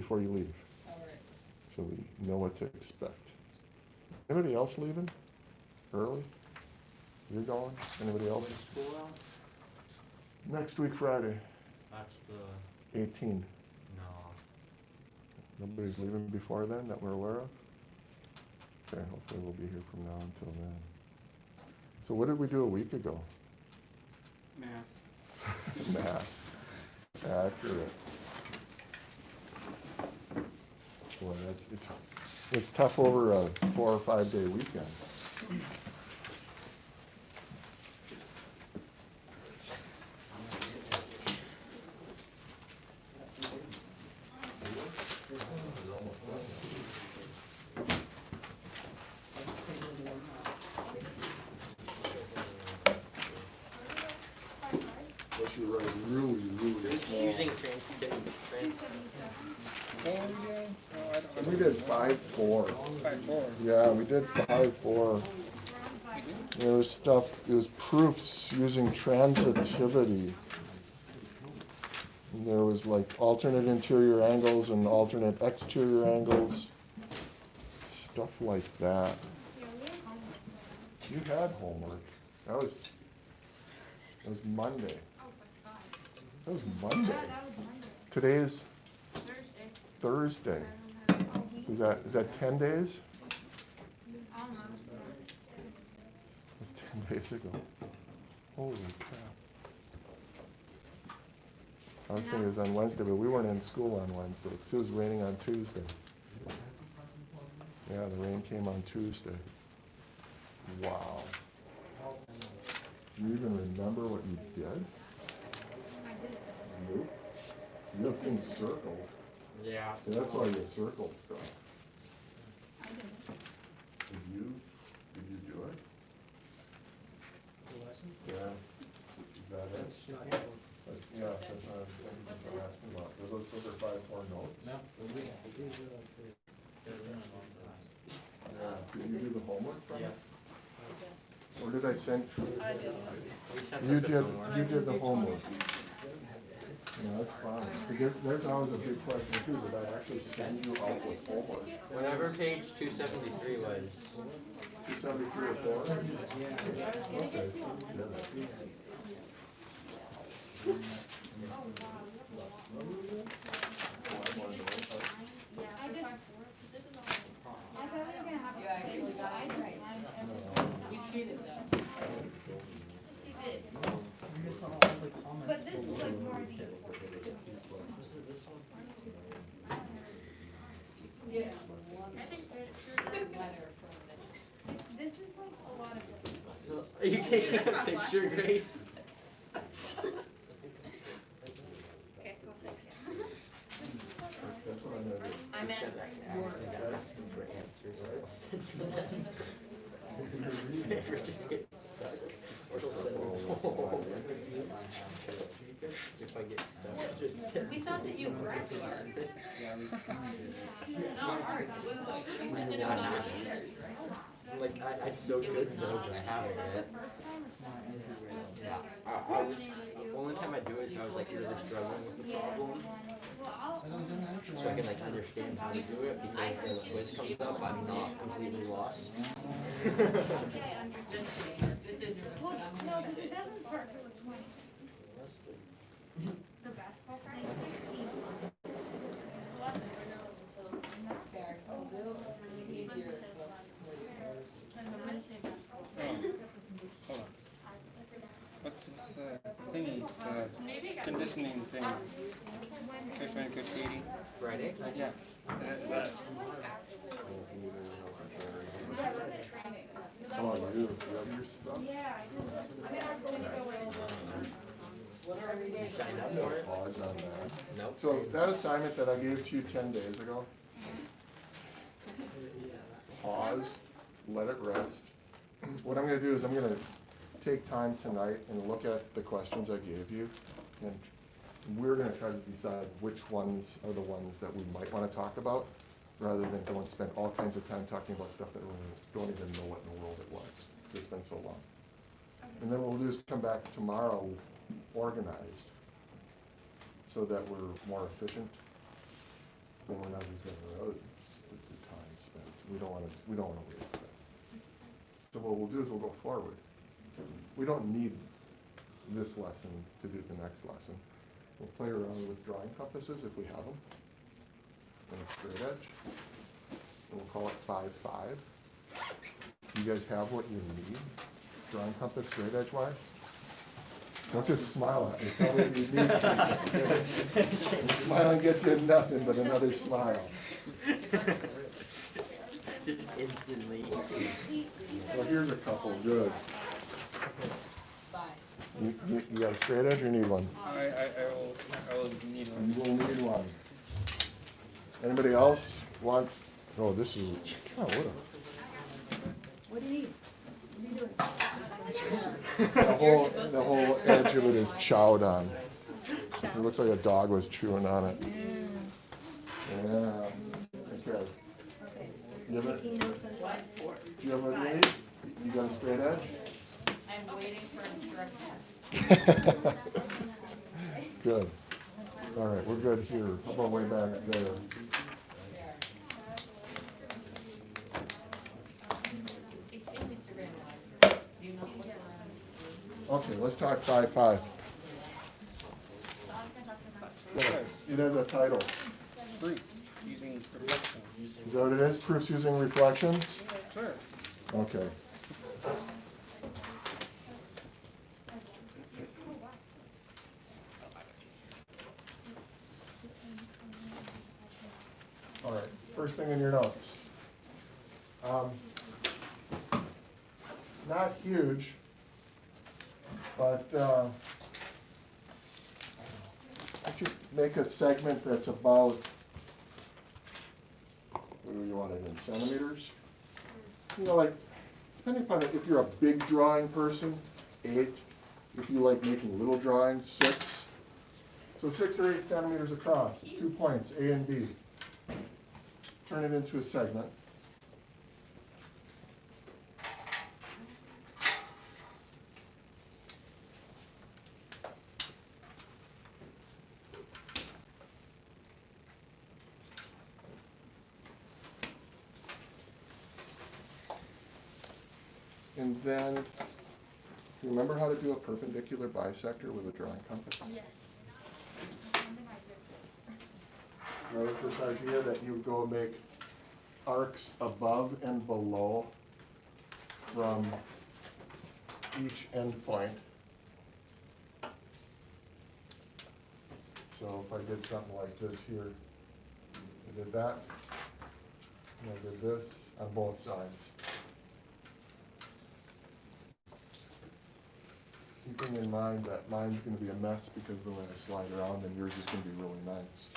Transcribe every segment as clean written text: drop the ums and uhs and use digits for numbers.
before you leave. All right. So we know what to expect. Anybody else leaving early? You're going? Anybody When else? is school out? Next week, Friday, That's the, 18. no. Nobody's leaving before then that we're aware of? Okay, hopefully we'll be here from now until then. So what did we do a week ago? Math. Math. Accurate. Boy, it's tough over a 4 or 5 day weekend. Unless you write really, really small. Using trans. What were we doing? Oh, I don't We remember. did 5-4. 5-4. Yeah, we did 5-4. There was stuff, it was proofs using transitivity. And there was like alternate interior angles and alternate exterior angles. Stuff like that. You had homework. That was Monday. That was Monday. Today is Thursday. So is that 10 days? That's 10 days ago. Holy crap. I was thinking it was on Wednesday, but we weren't in school on Wednesday, because it was raining on Tuesday. Yeah, the rain came on Tuesday. Wow. Do you even remember what you did? Nope. You have things circled. Yeah. See, that's why you circled stuff. Did you do it? Yeah. Is that it? Yeah, that's what I'm asking about. Those are 5-4 notes? No. Yeah. Did you do the homework from Yeah. it? Or did I send? I did. You did the homework. Yeah, that's fine. Because there's always a big question too, did I actually send you out with homework? Whatever page 273 was. 273 or 4? Okay. You actually got it right. You cheated though. Yes, you did. But this is like more these. Yeah. I think there's a letter from this. This is like a lot of. Are you taking a picture, Grace? Okay, go fix it. That's what I'm gonna do. I'm at For answers. If it just gets stuck. Or if I get stuck, just. We thought that you were smart. Not hard. You said that it was on the stairs, right? Like, I'm so good though, but I haven't yet. Yeah, I was, the only time I do it is I was like really struggling with the problem. So I can like understand how to do it, because when the quiz comes up, I'm not completely lost. This is your. Well, no, this doesn't start till the 20th. The basketball practice is 16th. Fair. Easier. Hold on. What's the thingy, the conditioning thing? Good, good, Katie. Friday? Yeah. That. How about you? Do you have your stuff? Yeah, I do. I mean, I'm going to go with. You signed up for it? Pause on that. Nope. So that assignment that I gave to you 10 days ago, pause, let it rest. What I'm gonna do is I'm gonna take time tonight and look at the questions I gave you, and we're gonna try to decide which ones are the ones that we might wanna talk about, rather than go and spend all kinds of time talking about stuff that we don't even know what in the world it was. It's been so long. And then what we'll do is come back tomorrow organized, so that we're more efficient. then we're not just gonna, the time spent. We don't wanna waste that. So what we'll do is we'll go forward. We don't need this lesson to do the next lesson. We'll play around with drawing compasses if we have them. And a straight edge. And we'll call it 5-5. You guys have what you need? Drawing compass straight edge wise? Don't just smile at me. Tell me you need something. Smiling gets you nothing but another smile. Just instantly. Well, here's a couple. Good. You got a straight edge or need one? I will need You one. will need one. Anybody else want? Oh, this is. Oh, what a. What do you need? The whole edge of it is chowed on. It looks like a dog was chewing on it. Yeah. Okay. You have it? Do you have what you need? You got a straight edge? I'm waiting for instructions. Good. All right, we're good here. How about way back there? Okay, let's talk 5-5. It has a title. Proofs using reflection. Is that what it is? Proofs using reflections? Sure. Okay. All right, first thing in your notes. Not huge, but I should make a segment that's about, what do you want it in, centimeters? You know, like, depending upon if you're a big drawing person, 8. If you like making little drawings, 6. So 6 or 8 centimeters across, 2 points, A and B. Turn it into a segment. And then, remember how to do a perpendicular bisector with a drawing compass? Yes. So this idea that you go make arcs above and below from each endpoint. So if I did something like this here, I did that, and I did this on both sides. Keeping in mind that mine's going to be a mess because of the way I slide around, and yours is going to be really nice.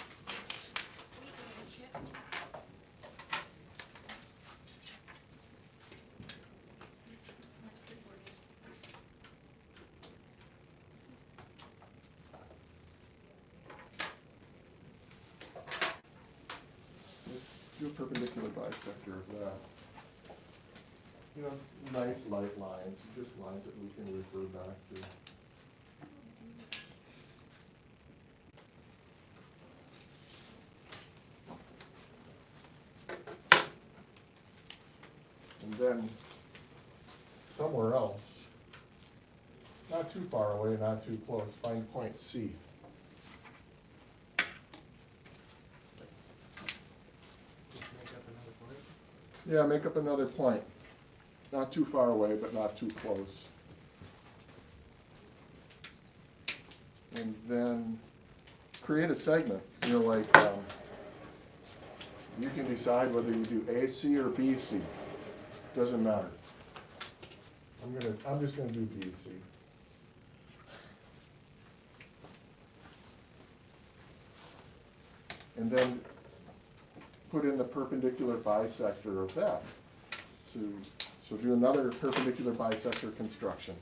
Just do a perpendicular bisector of that. You know, nice light lines, just lines that we can refer back to. And then somewhere else, not too far away, not too close, find point C. Yeah, make up another point. Not too far away, but not too close. And then create a segment. You know, like you can decide whether you do AC or BC. Doesn't matter. I'm just gonna do BC. And then put in the perpendicular bisector of that. So do another perpendicular bisector construction.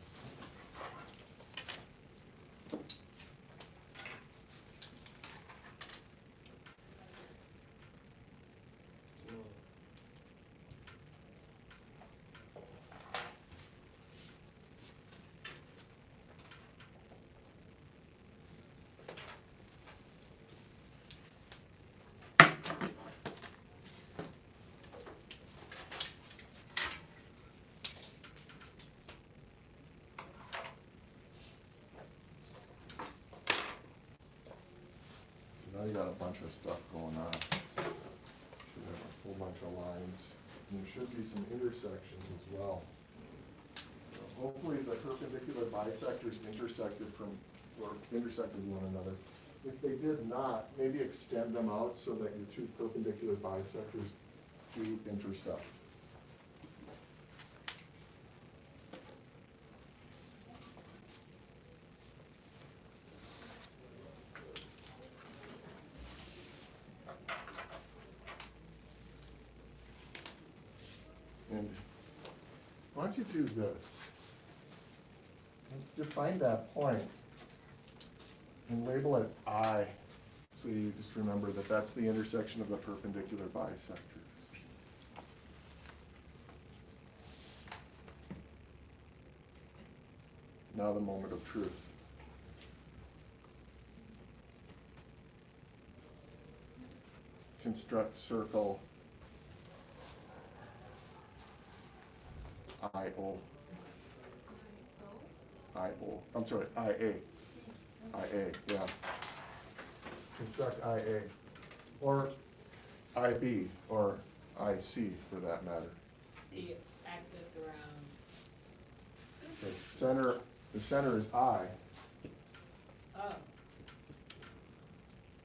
Now you got a bunch of stuff going on. Should have a whole bunch of lines. And there should be some intersections as well. So hopefully the perpendicular bisectors intersected with one another. If they did not, maybe extend them out so that your two perpendicular bisectors do intersect. And why don't you do this? Define that point and label it I, so you just remember that that's the intersection of the perpendicular bisectors. Now the moment of truth. Construct circle I-O. I-O, I'm sorry, I-A. I-A, yeah. Construct I-A. Or I-B, or I-C for that matter. The axis around. Okay, the center is I, Oh,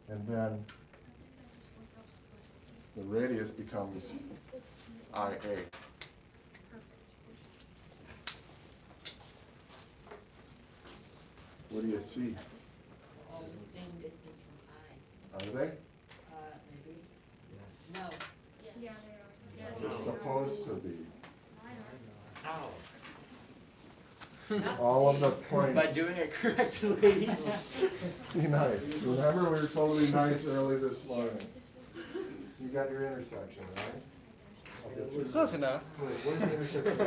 and then the radius becomes IA. What do you see? all the same distance from Are they? maybe? No. Yeah, they are. They're supposed to be. How? All of the points. By doing it correctly. Be nice. Remember, we were totally nice early this morning. You got your intersection, right? I'll get you- Close enough. Wait, where's the intersection?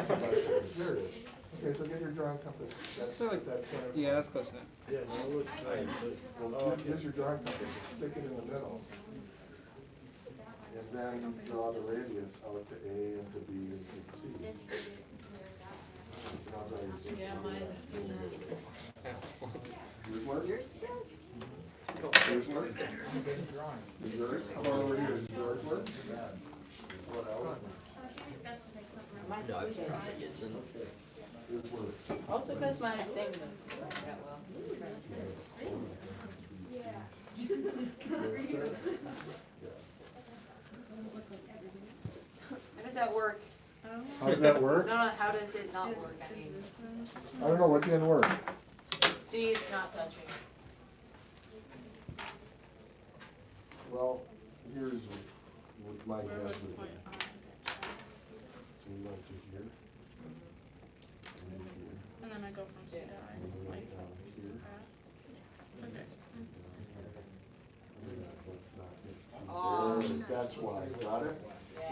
There it is. Okay, so get your drawing compass. That's So like- that center. Yeah, that's close enough. Yeah, no, it looks nice. Well, here's your drawing compass. Stick it in the middle. And then draw the radius out to A and to B and to C. So now draw your circle. Yeah, mine. Yours work? Yours work? Is yours? How about over here? Does yours work? What else? No, I've seen it, and Yours work. Also because my thing doesn't work that well. How does that work? How does that work? No, how does it not work? I mean, I don't know, what didn't work? see, it's not touching. Well, here's what my guess would be. So we went to here. And then here. And then I go from C to I. And then we Like, went down here. okay. Oh. There, that's why, got it?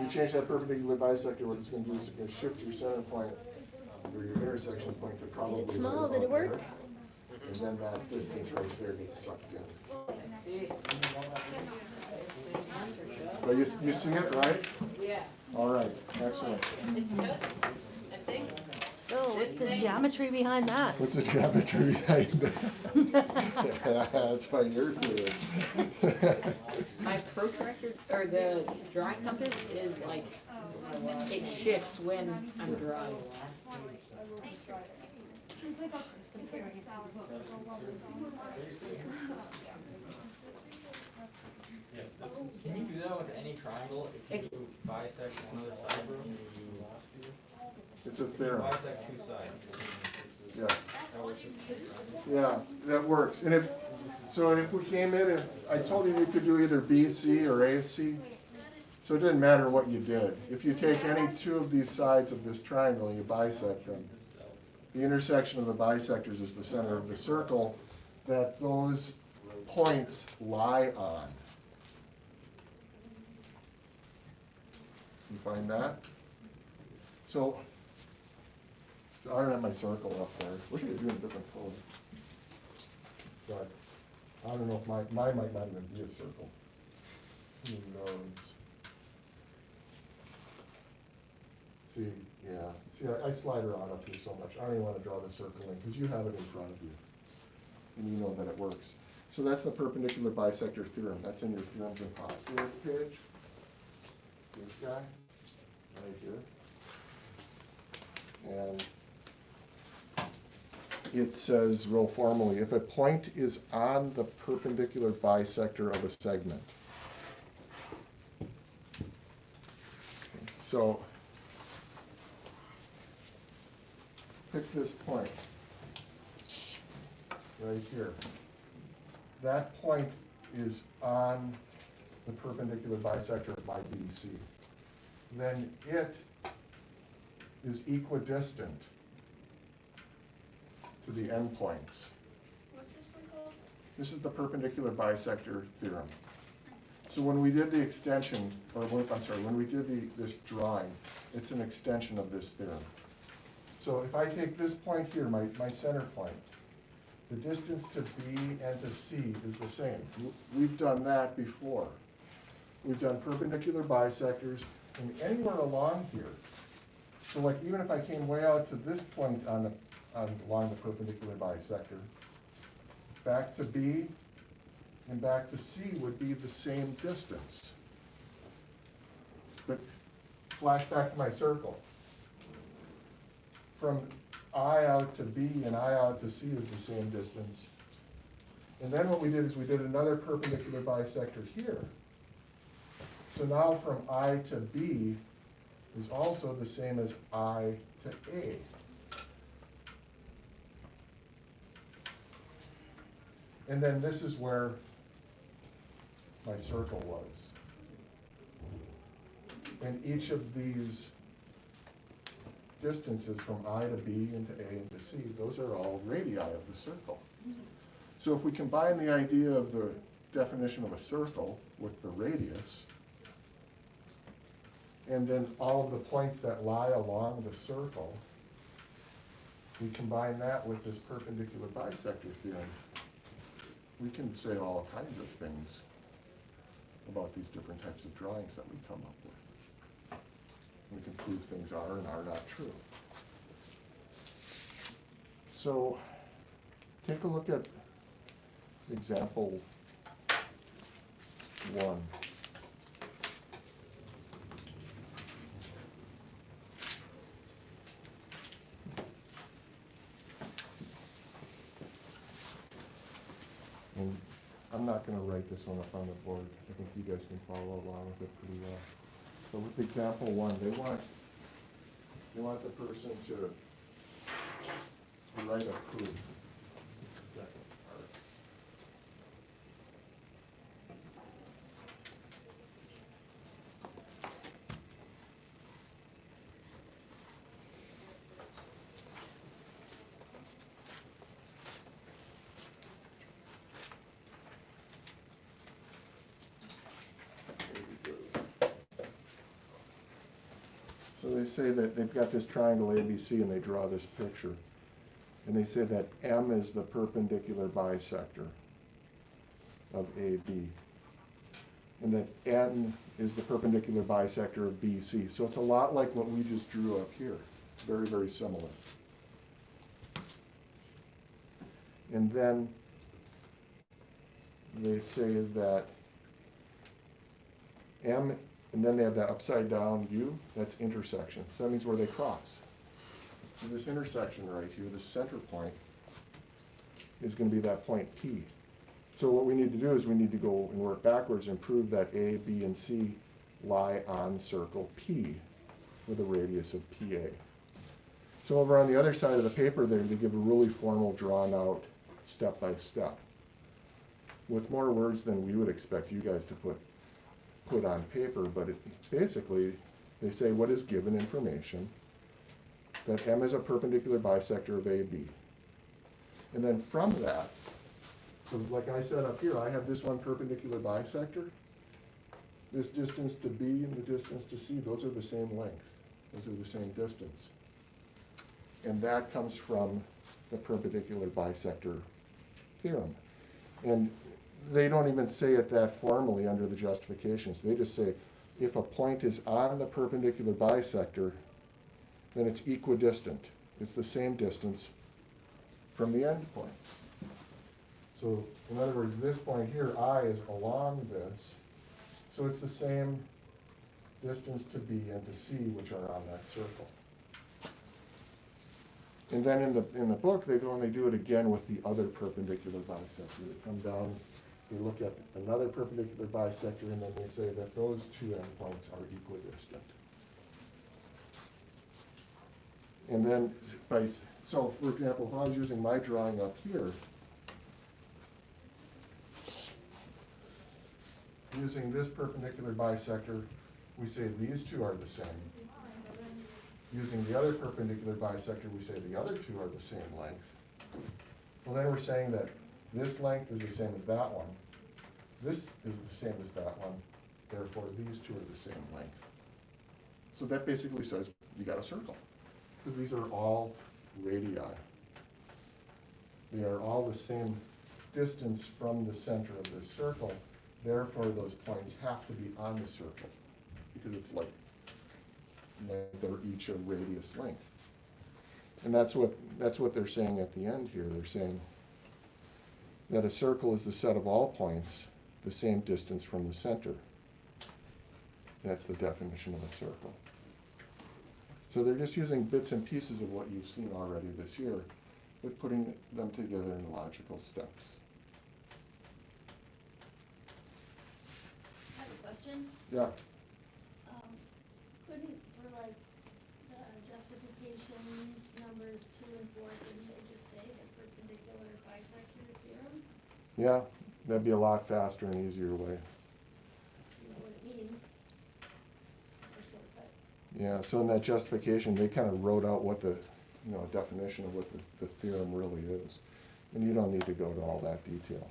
You change that perpendicular bisector, what it's gonna do is it's gonna shift your center point, or your intersection point to probably. It's small, right did it about work? there. And then that distance right there gets sucked in. I see. But you see it, right? Yeah. All right, excellent. It's just, I think, So what's the geometry behind that? What's the geometry behind that? That's why you're here. my protractor, or the drawing compass is like, it shifts when I'm drawing. Can you do that with any triangle? If you bisect another side, you It's a theorem, bisect two sides. yes. That works with any triangle? Yeah, that works. And if we came in and I told you could do either BC or AC, so it didn't matter what you did. If you take any two of these sides of this triangle and you bisect them, the intersection of the bisectors is the center of the circle that those points lie on. You find that? So I don't have my circle up there. Wish I could do it in a different color. But I don't know if mine might not even be a circle. Who knows? See, yeah. See, I slide around up here so much. I don't even want to draw the circle in because you have it in front of you. And you know that it works. So that's the perpendicular bisector theorem. That's in your theorems and postulates page. This guy, right here. And it says real formally, if a point is on the perpendicular bisector of a segment. So, pick this point, right here. That point is on the perpendicular bisector of my BC. Then it is equidistant to the endpoints. What's this one called? This is the perpendicular bisector theorem. So when we did the extension, when we did this drawing, it's an extension of this theorem. So if I take this point here, my center point, the distance to B and to C is the same. We've done that before. We've done perpendicular bisectors, and anywhere along here. So like even if I came way out to this point along the perpendicular bisector, back to B and back to C would be the same distance. But flash back to my circle. From I out to B and I out to C is the same distance. And then what we did is we did another perpendicular bisector here. So now from I to B is also the same as I to A. And then this is where my circle was. And each of these distances from I to B and to A and to C, those are all radii of the circle. So if we combine the idea of the definition of a circle with the radius, and then all of the points that lie along the circle, we combine that with this perpendicular bisector theorem, we can say all kinds of things about these different types of drawings that we come up with. We can prove things are and are not true. So take a look at example 1. And I'm not going to write this one up on the board. I think you guys can follow along with it pretty well. So with example 1, they want the person to write a proof. Second part. So they say that they've got this triangle ABC and they draw this picture. And they say that M is the perpendicular bisector of AB. And that N is the perpendicular bisector of BC. So it's a lot like what we just drew up here. Very, very similar. And then they say that M, and then they have that upside down U, that's intersection. So that means where they cross. So this intersection right here, this center point, is going to be that point P. So what we need to do is we need to go and work backwards and prove that A, B, and C lie on circle P with a radius of PA. So over on the other side of the paper there, they give a really formal, drawn out, step by step, with more words than we would expect you guys to put on paper, but basically, they say what is given information, that M is a perpendicular bisector of AB. And then from that, so like I said up here, I have this one perpendicular bisector. This distance to B and the distance to C, those are the same length. Those are the same distance. And that comes from the perpendicular bisector theorem. And they don't even say it that formally under the justifications. They just say, if a point is on the perpendicular bisector, then it's equidistant. It's the same distance from the end point. So in other words, this point here, I is along this, so it's the same distance to B and to C, which are on that circle. And then in the book, they go and they do it again with the other perpendicular bisector. They come down, they look at another perpendicular bisector, and then they say that those two endpoints are equidistant. And then, so for example, if I was using my drawing up here, using this perpendicular bisector, we say these two are the same. Using the other perpendicular bisector, we say the other two are the same length. Well, then we're saying that this length is the same as that one. This is the same as that one. Therefore, these two are the same length. So that basically says you got a circle, because these are all radii. They are all the same distance from the center of this circle. Therefore, those points have to be on the circle, because it's like they're each a radius length. And that's what they're saying at the end here. They're saying that a circle is the set of all points the same distance from the center. That's the definition of a circle. So they're just using bits and pieces of what you've seen already this year, but putting them together in logical steps. I have a question. Yeah. Couldn't, for like, the justifications, numbers 2 and 4, couldn't they just say the perpendicular bisector theorem? Yeah, that'd be a lot faster and easier way. You know what it means? A shortcut. Yeah, so in that justification, they kind of wrote out what the, definition of what the theorem really is. And you don't need to go to all that detail.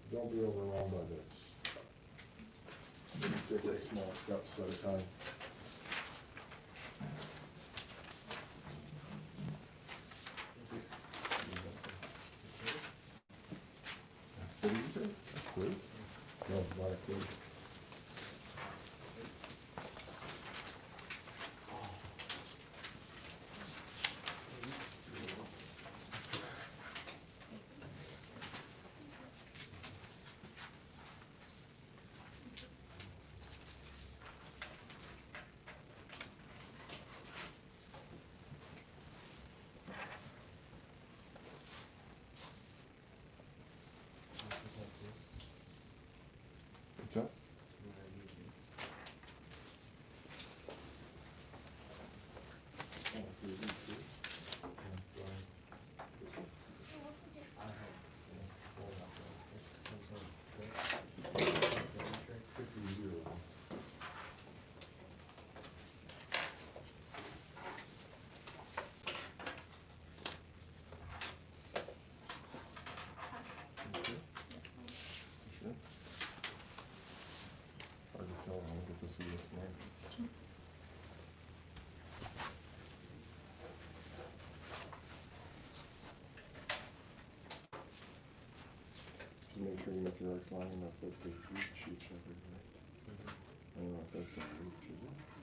Don't be overwhelmed by this. Just take it small steps at a time. What did you say? That's good. No, not good. What's that? Hard to tell when I get to see this one. Just make sure you make your arcs long enough that they reach each other, right? I don't know if that's the reach, is it?